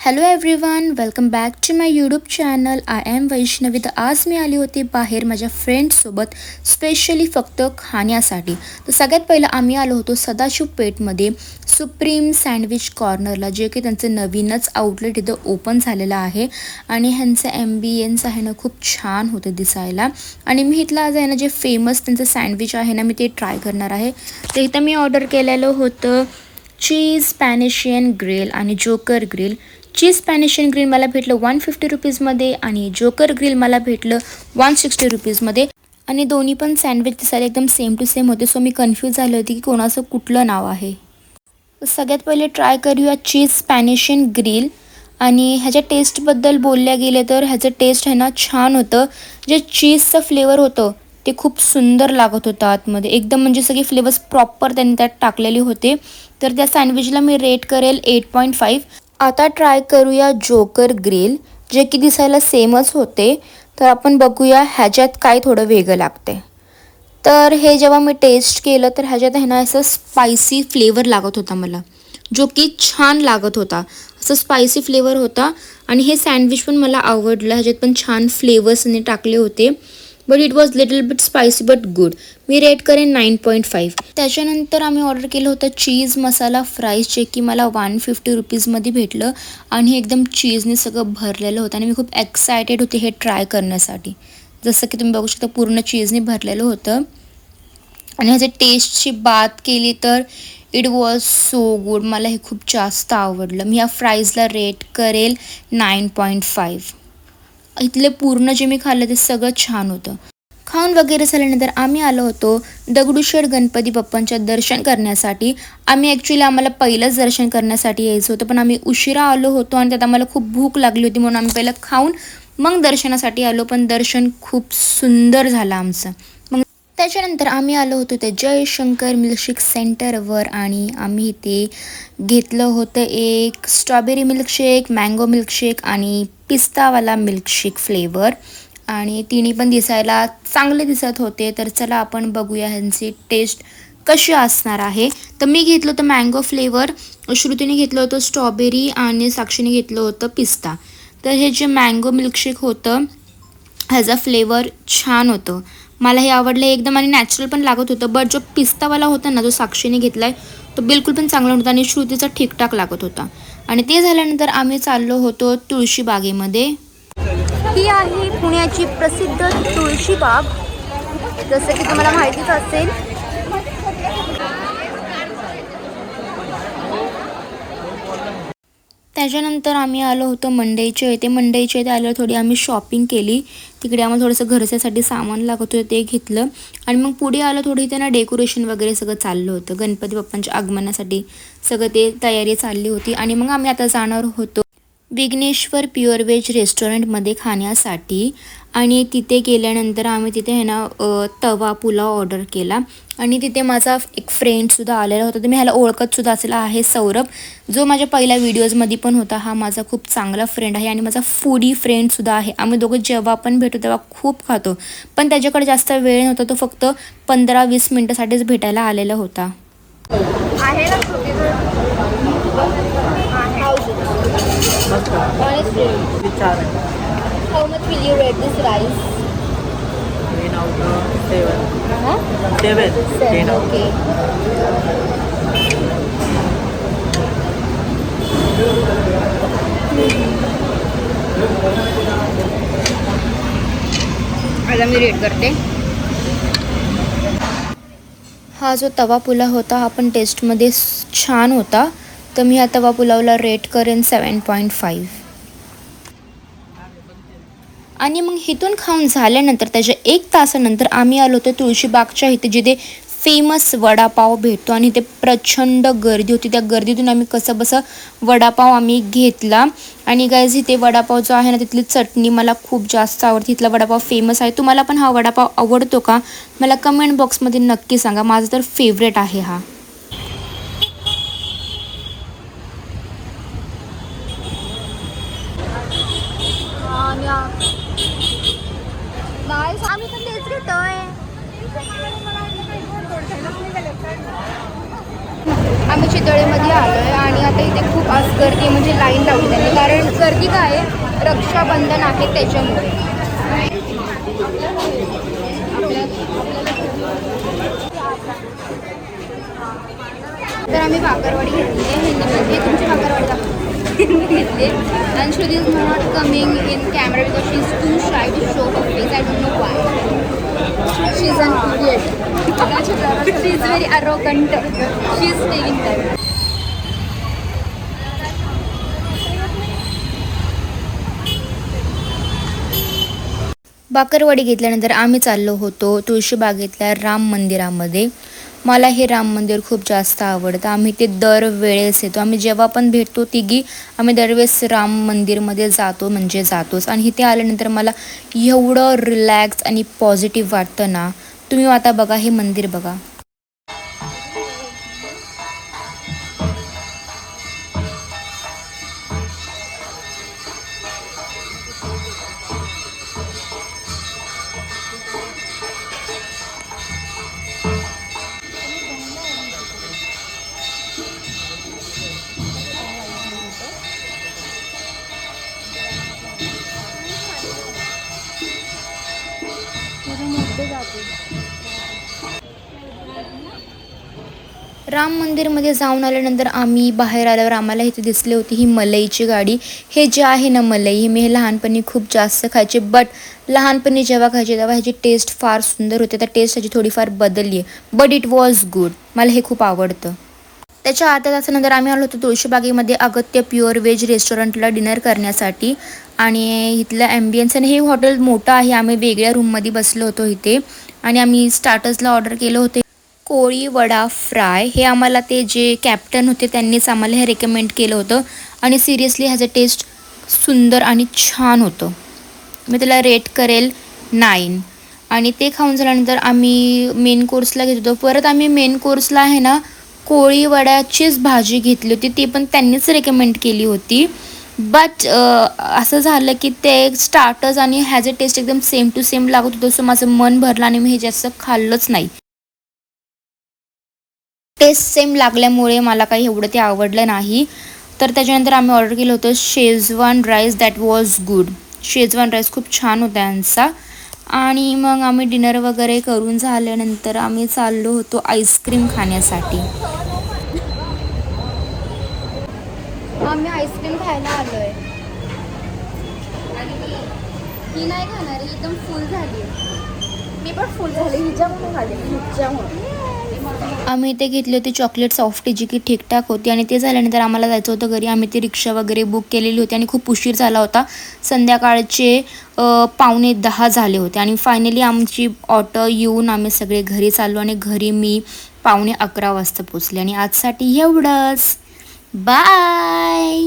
Hello everyone, welcome back to my YouTube channel. I am Vaishnavi. तर आज मी आली होती बाहेर माझ्या फ्रेंड्ससोबत स्पेशली फक्त खाण्यासाठी. तर सगळ्यात पहिलं आम्ही आलो होतो सदाशिव पेठमध्ये सुप्रीम सँडविच कॉर्नरला, जे की त्यांचं नवीनच आउटलेट इथं ओपन झालेलं आहे. आणि ह्यांचं ॲम्बियन्स आहे ना खूप छान होतं दिसायला. आणि मी इथलं आज आहे ना जे फेमस त्यांचं सँडविच आहे ना मी ते ट्राय करणार आहे. तर इथं मी ऑर्डर केलेलं होतं चीज स्पॅनिशियन ग्रिल आणि जोकर ग्रिल. चीज स्पॅनिशियन ग्रिल मला भेटलं 150 रुपीजमध्ये आणि जोकर ग्रिल मला भेटलं 160 रुपीजमध्ये. आणि दोन्ही पण सँडविच दिसायला एकदम सेम टू सेम होते. सो मी कन्फ्यूज झाले होते की कोणाचं कुठलं नाव आहे. तर सगळ्यात पहिले ट्राय करूया चीज स्पॅनिशियन ग्रिल. आणि ह्याच्या टेस्टबद्दल बोलल्या गेले तर ह्याचं टेस्ट आहे ना छान होतं. जे चीजचं फ्लेवर होतं ते खूप सुंदर लागत होतं आतमध्ये एकदम, म्हणजे सगळे फ्लेवर्स प्रॉपर त्यांनी त्यात टाकलेले होते. तर त्या सँडविचला मी रेट करेल 8.5. आता ट्राय करूया जोकर ग्रिल, जे की दिसायला सेमच होते. तर आपण बघूया ह्याच्यात काय थोडं वेगळं लागते. तर हे जेव्हा मी टेस्ट केलं तर ह्याच्यात आहे ना असं स्पायसी फ्लेवर लागत होता मला, जो की छान लागत होता. असं स्पायसी फ्लेवर होता. आणि हे सँडविच पण मला आवडलं. ह्याच्यात पण छान फ्लेवर्सने टाकले होते. But it was little bit spicy but good. Me rate करेन 9.5. त्याच्यानंतर आम्ही ऑर्डर केलं होतं चीज मसाला फ्राईज, जे की मला 150 रुपीजमध्ये भेटलं. आणि हे एकदम चीजने सगळं भरलेलं होतं आणि मी खूप एक्सायटेड होते हे ट्राय करण्यासाठी. जसं की तुम्ही बघू शकता पूर्ण चीजने भरलेलं होतं. आणि ह्याच्या टेस्टची बात केली तर इट वॉज सो गुड. मला हे खूप जास्त आवडलं. मी ह्या फ्राईजला रेट करेल 9.5. इथले पूर्ण जे मी खाल्लं ते सगळं छान होतं. खाऊन वगैरे झाल्यानंतर आम्ही आलो होतो दगडूशेठ गणपती बाप्पांच्या दर्शन करण्यासाठी. आम्हाला पहिलंच दर्शन करण्यासाठी यायचं होतं, पण आम्ही उशिरा आलो होतो आणि त्यात आम्हाला खूप भूक लागली होती, म्हणून आम्ही पहिलं खाऊन मग दर्शनासाठी आलो. पण दर्शन खूप सुंदर झालं आमचं. मग त्याच्यानंतर आम्ही आलो होतो ते जयशंकर मिल्कशेक सेंटरवर आणि आम्ही इथे घेतलं होतं एक स्ट्रॉबेरी मिल्कशेक, मँगो मिल्कशेक आणि पिस्तावाला मिल्कशेक फ्लेवर. आणि तिन्ही पण दिसायला चांगले दिसत होते. तर चला आपण बघूया ह्यांची टेस्ट कशी असणार आहे. तर मी घेतलं होतं मँगो फ्लेवर, श्रुतीने घेतलं होतं स्ट्रॉबेरी आणि साक्षीने घेतलं होतं पिस्ता. तर हे जे मँगो मिल्कशेक होतं ह्याचा फ्लेवर छान होतं, मला हे आवडलं एकदम. आणि नॅचरल पण लागत होतं. बट जो पिस्तावाला होता ना जो साक्षीने घेतला आहे तो बिलकुल पण चांगला नव्हता आणि श्रुतीचा ठीकठाक लागत होता. आणि ते झाल्यानंतर आम्ही चाललो होतो तुळशीबागेमध्ये. ही आहे पुण्याची प्रसिद्ध तुळशीबाग, जसं की तुम्हाला माहितीच असेल. त्याच्यानंतर आम्ही आलो होतो मंडईच्या इथे आल्यावर थोडी आम्ही शॉपिंग केली. तिकडे आम्हाला थोडंसं घरच्यासाठी सामान लागत होतं ते घेतलं. आणि मग पुढे आलं थोडी त्यांना डेकोरेशन वगैरे सगळं चाललं होतं. गणपती बाप्पांच्या आगमनासाठी सगळं ते तयारी चालली होती. आणि मग आम्ही आता जाणार होतो विघ्नेश्वर प्युअर व्हेज रेस्टॉरंटमध्ये खाण्यासाठी. आणि तिथे गेल्यानंतर आम्ही तिथे आहे ना तवा पुलाव ऑर्डर केला. आणि तिथे माझा एक फ्रेंडसुद्धा आलेला होता. तर मी ह्याला ओळखतसुद्धा असलेला आहे, सौरभ, जो माझ्या पहिल्या व्हिडिओजमध्ये पण होता. हा माझा खूप चांगला फ्रेंड आहे आणि माझा फूडी फ्रेंडसुद्धा आहे. आम्ही दोघं जेव्हा पण भेटतो तेव्हा खूप खातो. पण त्याच्याकडे जास्त वेळ नव्हता, तो फक्त 15-20 मिनटासाठीच भेटायला आलेला होता. How much will you rate this rice? 10 out of 7. Huh? 7. 10 out. Okay. आता मी रेट करते. हा जो तवा पुलाव होता हा पण टेस्टमध्ये छान होता. तर मी हा तवा पुलावला रेट करेन 7.5. आणि मग इथून खाऊन झाल्यानंतर त्याच्या 1 तासानंतर आम्ही आलो होतो तुळशीबागच्या इथे, जिथे फेमस वडापाव भेटतो. आणि इथे प्रचंड गर्दी होती. त्या गर्दीतून आम्ही कसंबसं वडापाव आम्ही घेतला. आणि गाईज इथे वडापाव जो आहे ना तिथली चटणी मला खूप जास्त आवडते. इथला वडापाव फेमस आहे. तुम्हाला पण हा वडापाव आवडतो का मला कमेंट बॉक्समध्ये नक्की सांगा. माझा तर फेवरेट आहे हा. आम्ही पण तेच घेतोय. आम्ही चितळेमध्ये आलो आहे आणि आता इथे खूप आज गर्दी म्हणजे लाईन लावली त्यांनी, कारण गर्दी काय आहे, रक्षाबंधन आहे त्याच्यामुळे. तर आम्ही भाकरवाडी घेतली आहे हिंदीमध्ये. तुमची भाकरवाडी दाखव घेतली. And she is not coming in camera because she is too shy to show her face. I don't know why. She is an idiot. She is very arrogant. She is taking time. Bakarwadi घेतल्यानंतर आम्ही चाललो होतो तुळशीबागेतल्या राम मंदिरामध्ये. मला हे राम मंदिर खूप जास्त आवडतं. आम्ही ते दरवेळेस येतो. आम्ही जेव्हा पण भेटतो तिघी आम्ही दरवेळेस राम मंदिरमध्ये जातो म्हणजे जातोच. आणि इथे आल्यानंतर मला एवढं रिलॅक्स आणि पॉझिटिव्ह वाटतं ना. तुम्ही आता बघा हे मंदिर बघा. राम मंदिरमध्ये जाऊन आल्यानंतर आम्ही बाहेर आल्यावर आम्हाला इथे दिसली होती ही मलईची गाडी. हे जे आहे ना मलई, हे मी लहानपणी खूप जास्त खायचे. बट लहानपणी जेव्हा खायचे तेव्हा ह्याची टेस्ट फार सुंदर होते. त्या टेस्ट ह्याची थोडीफार बदलली आहे. But it was good. मला हे खूप आवडतं. त्याच्या अर्ध्या तासानंतर आम्ही आलो होतो तुळशीबागेमध्ये अगत्य प्युअर व्हेज रेस्टॉरंटला डिनर करण्यासाठी. आणि इथलं ॲम्बियन्स आणि हे हॉटेल मोठं आहे. आम्ही वेगळ्या रूममध्ये बसलो होतो इथे. आणि आम्ही स्टार्टर्सला ऑर्डर केलं होते कोळी वडा फ्राय. हे आम्हाला ते जे कॅप्टन होते त्यांनीच आम्हाला हे रेकमेंड केलं होतं. आणि सिरियसली ह्याचं टेस्ट सुंदर आणि छान होतं. मी त्याला रेट करेल 9. आणि ते खाऊन झाल्यानंतर आम्ही मेन कोर्सला घेत होतो. परत आम्ही मेन कोर्सला आहे ना कोळी वड्याचीच भाजी घेतली होती. ती पण त्यांनीच रेकमेंड केली होती. बट असं झालं की ते स्टार्टर्स आणि ह्याचे टेस्ट एकदम सेम टू सेम लागत होतं. सो माझं मन भरलं आणि मी हे जास्त खाल्लंच नाही. टेस्ट सेम लागल्यामुळे मला काही एवढं ते आवडलं नाही. तर त्याच्यानंतर आम्ही ऑर्डर केलं होतं Schezwan rice. That was good. Schezwan rice खूप छान होता यांचा. आणि मग आम्ही डिनर वगैरे करून झाल्यानंतर आम्ही चाललो होतो आईस्क्रीम खाण्यासाठी. आम्ही आईस्क्रीम खायला आलो आहे. ही नाही खाणार, ही एकदम फुल झाली. मी पण फुल झाली हिच्यामुळे खाली हिच्यामुळे. आम्ही ते घेतली होती चॉकलेट सॉफ्टी जी की ठीकठाक होती. आणि ते झाल्यानंतर आम्हाला जायचं होतं घरी. आम्ही ती रिक्षा वगैरे बुक केलेली होती आणि खूप उशीर झाला होता. संध्याकाळचे 9:45 झाले होते. आणि फायनली आमची ऑटो येऊन आम्ही सगळे घरी चाललो. आणि घरी मी 11:15 वाजता पोचले. आणि आजसाठी एवढंच. बाय.